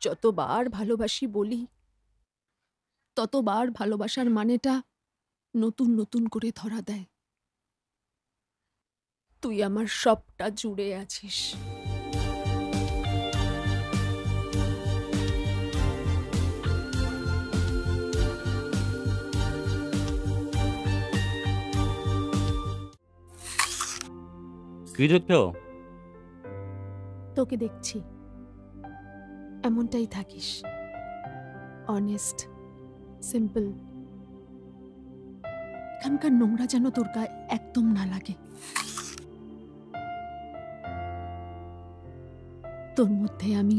যতবার ভালোবাসি বলি, ততবার ভালোবাসার মানেটা নতুন নতুন করে ধরা দেয়। তুই আমার সবটা জুড়ে আছিস। কি দেখছো? তোকে দেখছি, এমনটাই থাকিস, অনেস্ট, সিম্পল। এখানকার নোংরা যেন তোর গায়ে একদম না লাগে। তোর মধ্যে আমি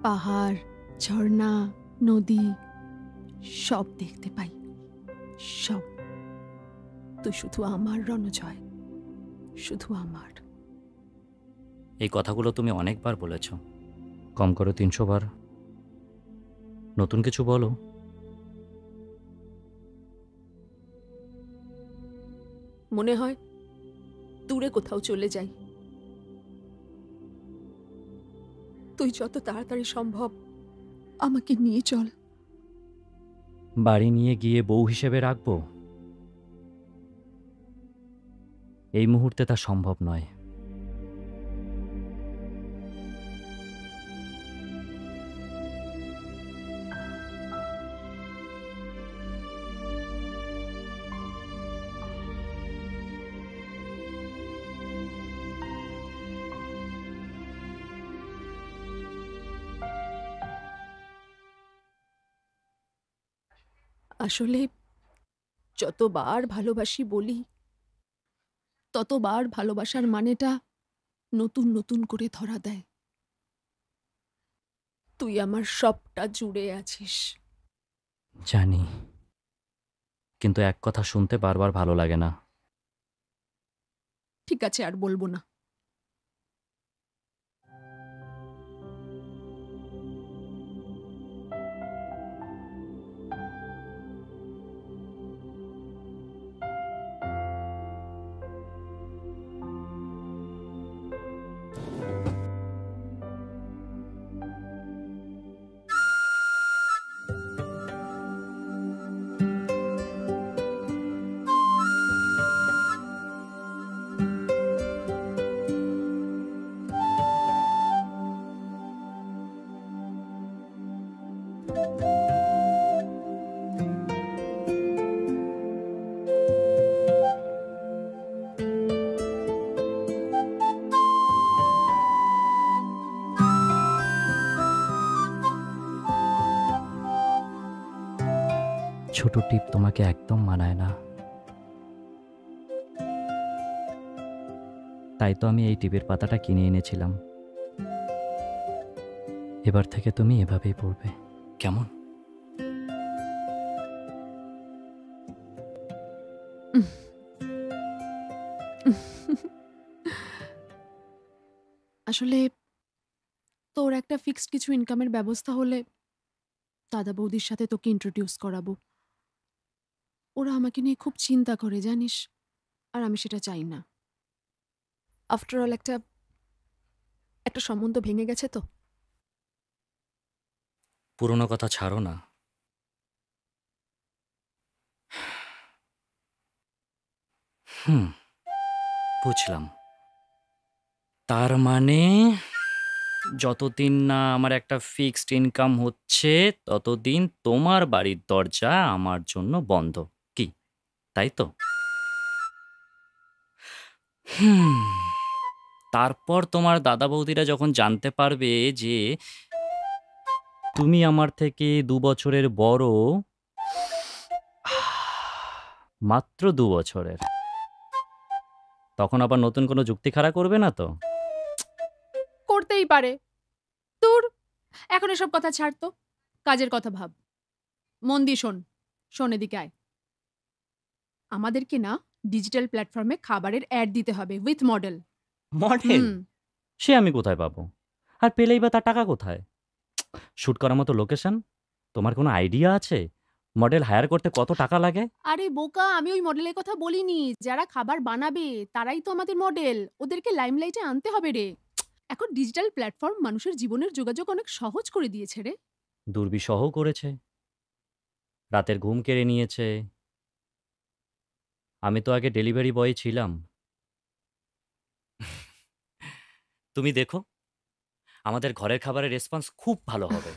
পাহাড়, ঝর্ণা, নদী সব দেখতে পাই, সব। তুই শুধু আমার রণজয়, শুধু আমার। এই কথাগুলো তুমি অনেকবার বলেছ, কম করে 300 বার। নতুন কিছু বলো। মনে হয় দূরে কোথাও চলে যাই। তুই যত তাড়াতাড়ি সম্ভব আমাকে নিয়ে চল। বাড়ি নিয়ে গিয়ে বউ হিসেবে রাখবো? এই মুহূর্তে তা সম্ভব নয়। আসলে যতবার ভালোবাসি বলি, ততবার ভালোবাসার মানেটা নতুন নতুন করে ধরা দেয়। তুই আমার সবটা জুড়ে আছিস। জানি, কিন্তু এক কথা শুনতে বারবার ভালো লাগে না। ঠিক আছে, আর বলবো না। ছোট টিপ তোমাকে একদম মানায় না, তাই তো আমি এই টিপের পাতাটা কিনে এনেছিলাম। এবার থেকে তুমি এভাবেই পড়বে, কেমন? আসলে তোর একটা ফিক্সড কিছু ইনকামের ব্যবস্থা হলে দাদা বৌদির সাথে তোকে ইন্ট্রোডিউস করাবো। ওরা আমাকে নিয়ে খুব চিন্তা করে, জানিস, আর আমি সেটা চাই না। আফটার অল একটা একটা সম্বন্ধ ভেঙে গেছে তো। পুরনো কথা ছাড়ো না। বুঝলাম। তার মানে যতদিন না আমার একটা ফিক্সড ইনকাম হচ্ছে, ততদিন তোমার বাড়ির দরজা আমার জন্য বন্ধ, কি তাই তো? হুম। তারপর তোমার দাদা বৌদিরা যখন জানতে পারবে যে তুমি আমার থেকে 2 বছরের বড়, মাত্র 2 বছরের, তখন আবার নতুন কোনো যুক্তি খাড়া করবে না তো? করতেই পারে। তোর এখন এসব কথা ছাড় তো, কাজের কথা ভাব। মন দিয়ে শোন, শোন এদিকে আয়। আমাদেরকে না ডিজিটাল প্ল্যাটফর্মে খাবারের অ্যাড দিতে হবে উইথ মডেল। মডেল? সে আমি কোথায় পাবো? আর পেলেই বা তার টাকা কোথায়? শুট করার মতো লোকেশন তোমার কোনো আইডিয়া আছে? মডেল হায়ার করতে কত টাকা লাগে? আরে বোকা, আমি ওই মডেলের কথা বলিনি। যারা খাবার বানাবে তারাই তো আমাদের মডেল। ওদেরকে লাইমলাইটে আনতে হবে রে। এখন ডিজিটাল প্ল্যাটফর্ম মানুষের জীবনের যোগাযোগ অনেক সহজ করে দিয়েছে রে। দুর্বিষহও করেছে, রাতের ঘুম কেড়ে নিয়েছে। আমি তো আগে ডেলিভারি বয় ছিলাম। তুমি দেখো, আমাদের ঘরের খাবারের রেসপন্স খুব ভালো হবে।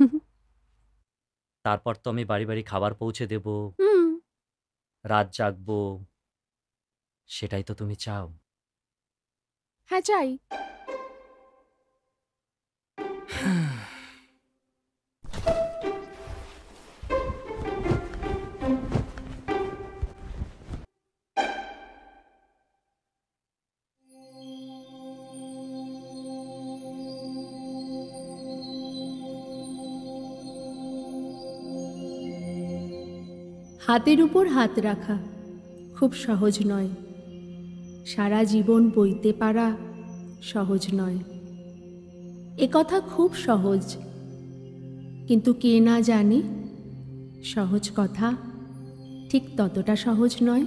তারপর তো আমি বাড়ি, বাড়ি খাবার পৌঁছে দেব, হুম। রাত জাগবো। সেটাই তো তুমি চাও। হ্যাঁ, চাই। হাতের উপর হাত রাখা খুব সহজ নয়, সারা জীবন বইতে পারা সহজ নয়। এ কথা খুব সহজ, কিন্তু কে না জানে সহজ কথা ঠিক ততটা সহজ নয়।